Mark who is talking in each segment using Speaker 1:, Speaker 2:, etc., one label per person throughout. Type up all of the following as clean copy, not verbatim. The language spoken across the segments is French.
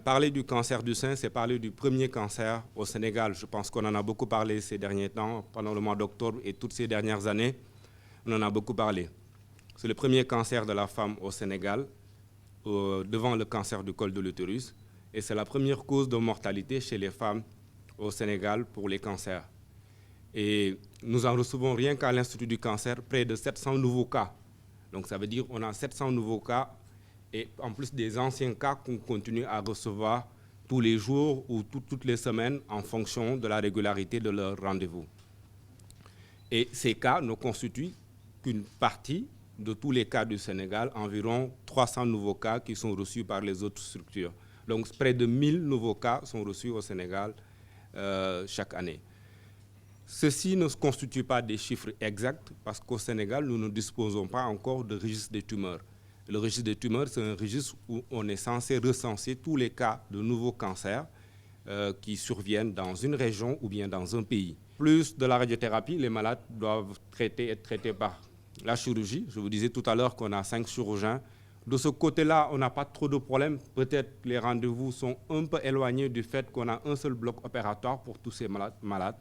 Speaker 1: Parler du cancer du sein, c'est parler du premier cancer au Sénégal. Je pense qu'on en a beaucoup parlé ces derniers temps, pendant le mois d'octobre et toutes ces dernières années, on en a beaucoup parlé. C'est le premier cancer de la femme au Sénégal, devant le cancer du col de l'utérus, et c'est la première cause de mortalité chez les femmes au Sénégal pour les cancers. Et nous en recevons rien qu'à l'Institut du cancer près de 700 nouveaux cas. Donc ça veut dire qu'on a 700 nouveaux cas et en plus des anciens cas qu'on continue à recevoir tous les jours ou toutes les semaines en fonction de la régularité de leur rendez-vous. Et ces cas ne constituent qu'une partie de tous les cas du Sénégal, environ 300 nouveaux cas qui sont reçus par les autres structures. Donc près de 1000 nouveaux cas sont reçus au Sénégal chaque année. Ceci ne constitue pas des chiffres exacts parce qu'au Sénégal, nous ne disposons pas encore de registre des tumeurs. Le registre des tumeurs, c'est un registre où on est censé recenser tous les cas de nouveaux cancers qui surviennent dans une région ou bien dans un pays. Plus de la radiothérapie, les malades doivent être traités par la chirurgie. Je vous disais tout à l'heure qu'on a 5 chirurgiens. De ce côté-là, on n'a pas trop de problèmes. Peut-être les rendez-vous sont un peu éloignés du fait qu'on a un seul bloc opératoire pour tous ces malades.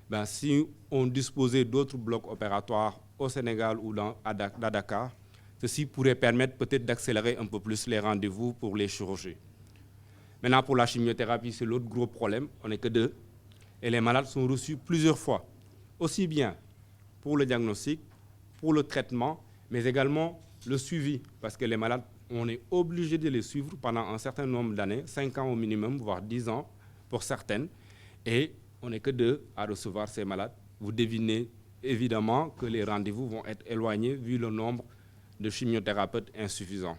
Speaker 1: Ben, si on disposait d'autres blocs opératoires au Sénégal ou à Dakar, ceci pourrait permettre peut-être d'accélérer un peu plus les rendez-vous pour les chirurgies. Maintenant, pour la chimiothérapie, c'est l'autre gros problème. On n'est que 2. Et les malades sont reçus plusieurs fois. Aussi bien pour le diagnostic, pour le traitement, mais également le suivi. Parce que les malades, on est obligé de les suivre pendant un certain nombre d'années, 5 ans au minimum, voire 10 ans pour certaines. Et on n'est que 2 à recevoir ces malades. Vous devinez évidemment que les rendez-vous vont être éloignés vu le nombre de chimiothérapeutes insuffisants.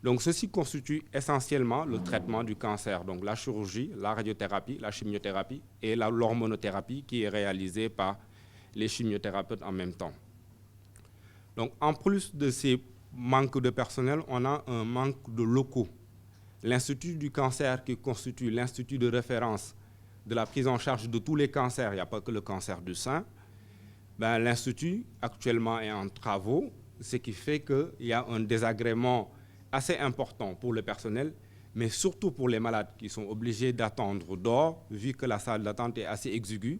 Speaker 1: Donc ceci constitue essentiellement le traitement du cancer, donc la chirurgie, la radiothérapie, la chimiothérapie et l'hormonothérapie qui est réalisée par les chimiothérapeutes en même temps. Donc en plus de ces manques de personnel, on a un manque de locaux. L'Institut du cancer qui constitue l'institut de référence de la prise en charge de tous les cancers, il n'y a pas que le cancer du sein, ben, l'Institut actuellement est en travaux, ce qui fait qu'il y a un désagrément assez important pour le personnel, mais surtout pour les malades qui sont obligés d'attendre dehors, vu que la salle d'attente est assez exiguë.